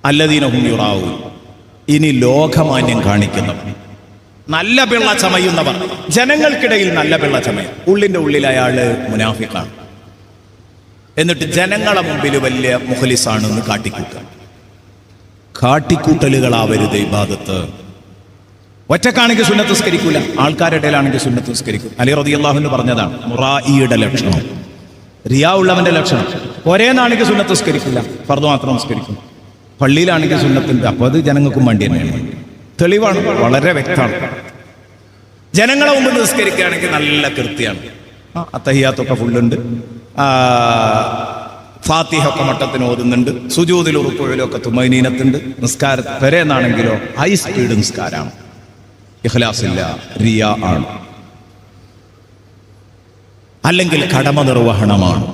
അല്ലദീന ഹും യുറാഊൻ. ഇനി ലോകമാന്യം കാണിക്കുന്നവർ, നല്ല പിള്ള ചമയുന്നവർ, ജനങ്ങൾക്കിടയിൽ നല്ല പിള്ള ചമയും. ഉള്ളിൻ്റെ ഉള്ളിൽ അയാള് മുനാഫിഖാണ്, എന്നിട്ട് ജനങ്ങളെ മുമ്പിൽ വലിയ മുഖലിസാണെന്ന് കാട്ടിക്കൂട്ടുക. കാട്ടിക്കൂട്ടലുകളാവരുത് ഇബാദത്ത്. ഒറ്റക്കാണെങ്കിൽ സുന്നത്ത് നിസ്കരിക്കൂല, ആൾക്കാരുടെ ഇടയിലാണെങ്കിൽ സുന്നത്ത് നിസ്കരിക്കും. അലി റളിയല്ലാഹു അൻഹു പറഞ്ഞതാണ് മുറായിയുടെ ലക്ഷണം, റിയാ ഉള്ളവന്റെ ലക്ഷണം. ഒരേ നാണെങ്കിൽ സുന്നത്ത് നിസ്കരിക്കില്ല, ഫർദ് മാത്രം നിസ്കരിക്കും. പള്ളിയിലാണെങ്കിൽ സുന്നത്തുണ്ട്, അപ്പോൾ അത് ജനങ്ങൾക്കും വേണ്ടി തന്നെയാണ്. തെളിവാണ്, വളരെ വ്യക്തമാണ്. ജനങ്ങളെ മുമ്പ് നിസ്കരിക്കുകയാണെങ്കിൽ നല്ല കൃത്യമാണ്. അത്തഹിയാത്തൊക്കെ ഫുള്ളുണ്ട്, ഫാത്തിഹ ഒക്കെ മട്ടത്തിന് ഓതുന്നുണ്ട്, സുജൂദിലും റുക്കൂഇലും ഒക്കെ തുമൈനീനത്തുണ്ട്. നിസ്കാരത്തിൽ പെരേന്നാണെങ്കിലോ ഹൈ സ്പീഡ് നിസ്കാരമാണ്, ഇഖ്ലാസില്ല, റിയാ ആണ്. അല്ലെങ്കിൽ കടമ നിർവഹണമാണ്.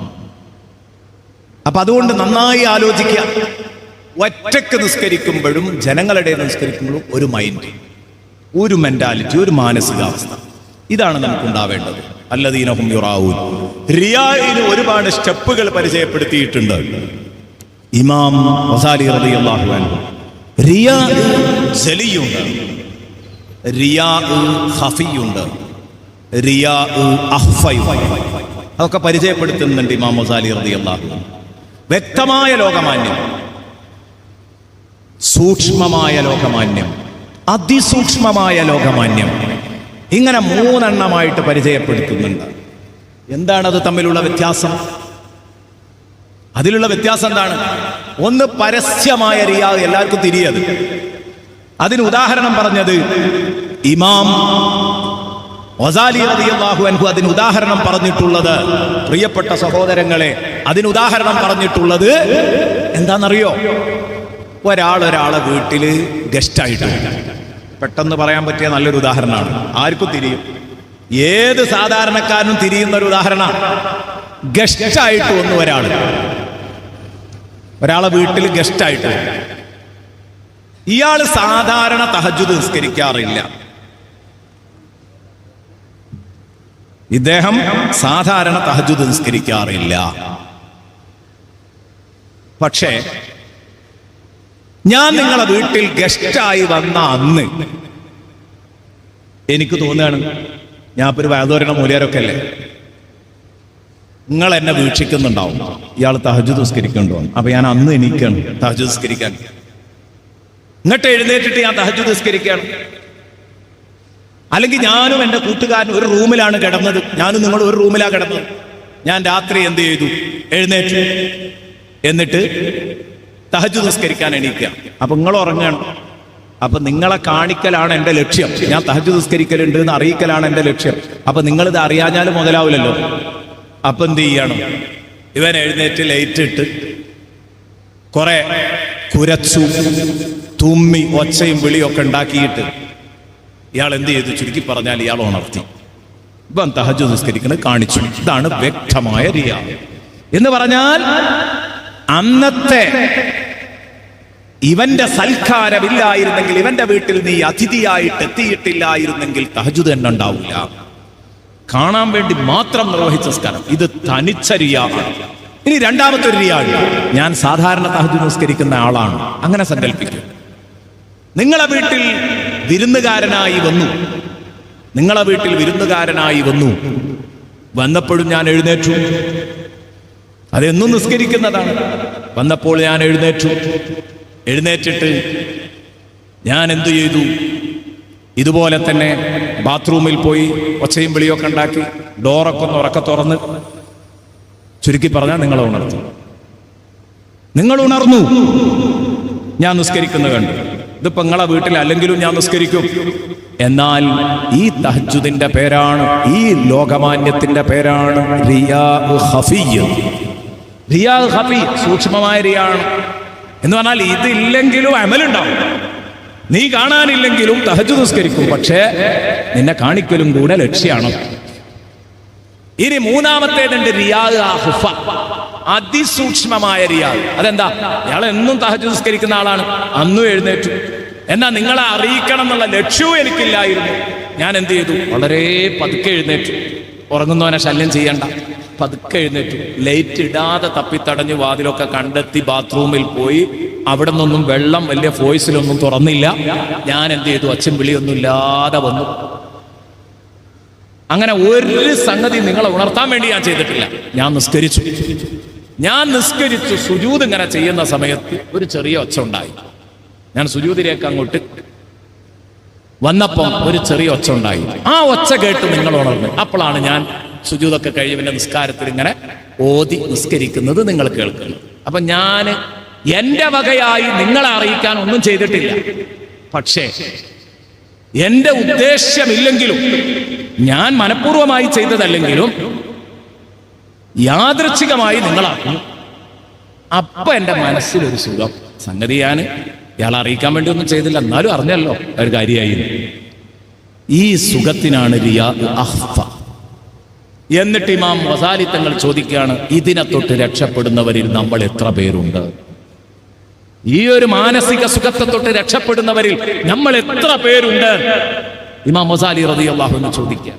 അപ്പൊ അതുകൊണ്ട് നന്നായി ആലോചിക്കുക. ഒറ്റക്ക് നിസ്കരിക്കുമ്പോഴും ജനങ്ങളുടെ നിസ്കരിക്കുമ്പോഴും ഒരു മൈൻഡ്, ഒരു മെന്റാലിറ്റി, ഒരു മാനസികാവസ്ഥ, ഇതാണ് നമുക്കുണ്ടാവേണ്ടത്. അല്ലദീന ഹും യുറാഊൻ. റിയാഇന് ഒരുപാട് സ്റ്റെപ്പുകൾ പരിചയപ്പെടുത്തിയിട്ടുണ്ട് ഇമാം ഗസാലി റളിയല്ലാഹു അൻഹു. റിയാ ജലിയുണ്ട്, റിയാ ഖഫിയുണ്ട്, റിയാ അഖ്ഫയുണ്ട്. അതൊക്കെ പരിചയപ്പെടുത്തുന്നുണ്ട് ഇമാം ഗസാലി റളിയല്ലാഹു അൻഹു. വ്യക്തമായ ലോകമാന്യം, സൂക്ഷ്മമായ ലോകമാന്യം, അതിസൂക്ഷ്മമായ ലോകമാന്യം, ഇങ്ങനെ മൂന്നെണ്ണമായിട്ട് പരിചയപ്പെടുത്തുന്നുണ്ട്. എന്താണത് തമ്മിലുള്ള വ്യത്യാസം? അതിലുള്ള വ്യത്യാസം എന്താണ്? ഒന്ന് പരസ്യമായ റിയാ, എല്ലാവർക്കും തിരിയത്. അതിന് ഉദാഹരണം പറഞ്ഞത് ഇമാം ഗസാലി റളിയല്ലാഹു അൻഹു. അതിന് ഉദാഹരണം പറഞ്ഞിട്ടുള്ളത്, പ്രിയപ്പെട്ട സഹോദരങ്ങളെ, അതിന് ഉദാഹരണം പറഞ്ഞിട്ടുള്ളത് എന്താണെന്നറിയോ? ഒരാളെ വീട്ടില് ഗസ്റ്റായിട്ട്, പെട്ടെന്ന് പറയാൻ പറ്റിയ നല്ലൊരു ഉദാഹരണമാണ്, ആർക്കും തിരിയും, ഏത് സാധാരണക്കാരനും തിരിയുന്ന ഒരു ഉദാഹരണമാണ്. ഗസ്റ്റായിട്ട് വന്നു ഒരാളെ വീട്ടിൽ ഗസ്റ്റായിട്ട്. ഇയാൾ സാധാരണ തഹജ്ജുദ് നിസ്കരിക്കാറില്ല. ഇദ്ദേഹം സാധാരണ തഹജ്ജുദ് നിസ്കരിക്കാറില്ല. പക്ഷേ ഞാൻ നിങ്ങളെ വീട്ടിൽ ഗസ്റ്റായി വന്ന അന്ന് എനിക്ക് തോന്നുകയാണ്, ഞാൻ ഇപ്പൊ ഒരു വയതോരണ മൂല്യരൊക്കെ അല്ലേ, നിങ്ങൾ എന്നെ വീക്ഷിക്കുന്നുണ്ടാവും, ഇയാൾ തഹജ്ജുദ് നിസ്കരിക്കുന്നുണ്ടോ. അപ്പൊ ഞാൻ അന്ന് എണീക്കാണ് തഹജ്ജുദ് നിസ്കരിക്കാൻ. എന്നിട്ട് എഴുന്നേറ്റിട്ട് ഞാൻ തഹജ്ജുദ് നിസ്കരിക്കുകയാണ്. അല്ലെങ്കിൽ ഞാനും എൻ്റെ കൂട്ടുകാരനും ഒരു റൂമിലാണ് കിടന്നത്, ഞാനും നിങ്ങൾ ഒരു റൂമിലാണ് കിടന്നത്. ഞാൻ രാത്രി എന്ത് ചെയ്തു? എഴുന്നേറ്റ്, എന്നിട്ട് തഹജ്ജുദ് നിസ്കരിക്കാൻ എണീക്കുക. അപ്പൊ നിങ്ങൾ ഉറങ്ങണം. അപ്പൊ നിങ്ങളെ കാണിക്കലാണ് എൻ്റെ ലക്ഷ്യം, ഞാൻ തഹജ്ജുദ് നിസ്കരിക്കലുണ്ട് എന്ന് അറിയിക്കലാണ് എൻ്റെ ലക്ഷ്യം. അപ്പൊ നിങ്ങളിത് അറിയാഞ്ഞാലും മുതലാവില്ലല്ലോ. അപ്പൊ എന്ത് ചെയ്യണം? ഇവൻ എഴുന്നേറ്റ് ലൈറ്റ് ഇട്ട് കുറെ കുരച്ചു തുമ്മി ഒച്ചയും വിളിയൊക്കെ ഉണ്ടാക്കിയിട്ട് ഇയാൾ എന്ത് ചെയ്തു? ചുരുക്കി പറഞ്ഞാൽ ഇയാൾ ഉണർത്തി, ഇവൻ തഹജ്ജുദ് നിസ്കരിക്കുന്നത് കാണിച്ചു. ഇതാണ് വ്യക്തമായ റിയാ എന്ന് പറഞ്ഞാൽ, അന്നത്തെ ഇവന്റെ സൽക്കാരമില്ലായിരുന്നെങ്കിൽ, ഇവന്റെ വീട്ടിൽ നീ അതിഥിയായിട്ട് എത്തിയിട്ടില്ലായിരുന്നെങ്കിൽ തഹജ്ജുദ് തന്നെ ഉണ്ടാവില്ല. കാണാൻ വേണ്ടി മാത്രം നിർവഹിച്ച സംസ്കാരം, ഇത് തനിച്ച റിയാ. ഇനി രണ്ടാമത്തെ ഒരു റിയാ, ഞാൻ സാധാരണ തഹജ്ജുദ് നിസ്കരിക്കുന്ന ആളാണ്, അങ്ങനെ സങ്കല്പിക്കും. നിങ്ങളെ വീട്ടിൽ വിരുന്നുകാരനായി വന്നു, വന്നപ്പോഴും ഞാൻ എഴുന്നേറ്റു. അതെന്നും നിസ്കരിക്കുന്നതാണ്. വന്നപ്പോൾ ഞാൻ എഴുന്നേറ്റിട്ട് ഞാൻ എന്തു ചെയ്തു? ഇതുപോലെ തന്നെ ബാത്റൂമിൽ പോയി ഒച്ചയും വിളിയൊക്കെ ഉണ്ടാക്കി ഡോറൊക്കെ ഒന്ന് ഉറക്കെ തുറന്ന്, ചുരുക്കി പറഞ്ഞാൽ നിങ്ങൾ ഉണർന്നു, ഞാൻ നിസ്കരിക്കുന്നത് കണ്ടു. ഇതിപ്പോ നിങ്ങളെ വീട്ടിൽ അല്ലെങ്കിലും ഞാൻ നിസ്കരിക്കും. എന്നാൽ ഈ തഹജ്ജുദിന്റെ പേരാണ്, ഈ ലോകമാന്യത്തിന്റെ പേരാണ് റിയാ ഖഫി. റിയാ ഖഫി സൂക്ഷ്മമായ റിയാണ് എന്ന് പറഞ്ഞാൽ, ഇതില്ലെങ്കിലും അമലുണ്ടാവും. നീ കാണാനില്ലെങ്കിലും തഹജ്ജുദ് നിസ്കരിക്കും, പക്ഷേ നിന്നെ കാണിക്കലും കൂടെ ലക്ഷ്യമാണ്. ഇനി മൂന്നാമത്തേതുണ്ട് റിയാ ഖുഫ, അതിസൂക്ഷ്മമായ റിയാ. അതെന്താ? ഇയാൾ എന്നും തഹജ്ജുദ് നിസ്കരിക്കുന്ന ആളാണ്, അന്നും എഴുന്നേറ്റു, എന്നാ നിങ്ങളെ അറിയിക്കണം എന്നുള്ള ലക്ഷ്യവും എനിക്കില്ലായിരുന്നു. ഞാൻ എന്ത് ചെയ്തു? വളരെ പതുക്കെ എഴുന്നേറ്റു. ഉറങ്ങുന്നവനെ ശല്യം ചെയ്യണ്ട, പതുക്കെ എഴുന്നേറ്റു. ലൈറ്റ് ഇടാതെ തപ്പിത്തടഞ്ഞ് വാതിലൊക്കെ കണ്ടെത്തി ബാത്റൂമിൽ പോയി. അവിടെ നിന്നൊന്നും വെള്ളം വലിയ ഫോഴ്സിലൊന്നും തുറന്നില്ല. ഞാൻ എന്ത് ചെയ്തു? അച്ഛൻ വിളിയൊന്നും ഇല്ലാതെ വന്നു. അങ്ങനെ ഒരു സംഗതി നിങ്ങളെ ഉണർത്താൻ വേണ്ടി ഞാൻ ചെയ്തിട്ടില്ല. ഞാൻ നിസ്കരിച്ചു. സുജൂദ് ഇങ്ങനെ ചെയ്യുന്ന സമയത്ത് ഒരു ചെറിയ ഒച്ച ഉണ്ടായി. ഞാൻ സുജൂദിലേക്ക് അങ്ങോട്ട് വന്നപ്പം ഒരു ചെറിയ ഒച്ച ഉണ്ടായി. ആ ഒച്ച കേട്ട് നിങ്ങൾ ഉണർന്നു. അപ്പോഴാണ് ഞാൻ സുജൂദൊക്കെ കഴിഞ്ഞ് പിന്നെ നിസ്കാരത്തിൽ ഇങ്ങനെ ഓതി നിസ്കരിക്കുന്നത് നിങ്ങൾ കേൾക്കുന്നത്. അപ്പൊ ഞാൻ എന്റെ വകയായി നിങ്ങളെ അറിയിക്കാൻ ഒന്നും ചെയ്തിട്ടില്ല. പക്ഷേ എന്റെ ഉദ്ദേശ്യമില്ലെങ്കിലും, ഞാൻ മനഃപൂർവ്വമായി ചെയ്തതല്ലെങ്കിലും യാദൃച്ഛികമായി നിങ്ങളാക്കുന്നു. അപ്പൊ എന്റെ മനസ്സിലൊരു സുഖം. സംഗതി ഞാൻ ഇയാളെ അറിയിക്കാൻ വേണ്ടി ഒന്നും ചെയ്തില്ല, എന്നാലും അറിഞ്ഞല്ലോ ഒരു കാര്യമായി. ഈ സുഖത്തിനാണ് റിയാദ് അഹ്ഫ. എന്നിട്ട് ഇമാം ഗസാലി തങ്ങൾ ചോദിക്കുകയാണ്, ഇതിനെ തൊട്ട് രക്ഷപ്പെടുന്നവരിൽ നമ്മൾ എത്ര പേരുണ്ട്? ഈ ഒരു മാനസിക സുഖത്തെ തൊട്ട് രക്ഷപ്പെടുന്നവരിൽ നമ്മൾ എത്ര പേരുണ്ട്? ഇമാം ഗസാലി റളിയല്ലാഹു അൻഹു ചോദിക്കുക.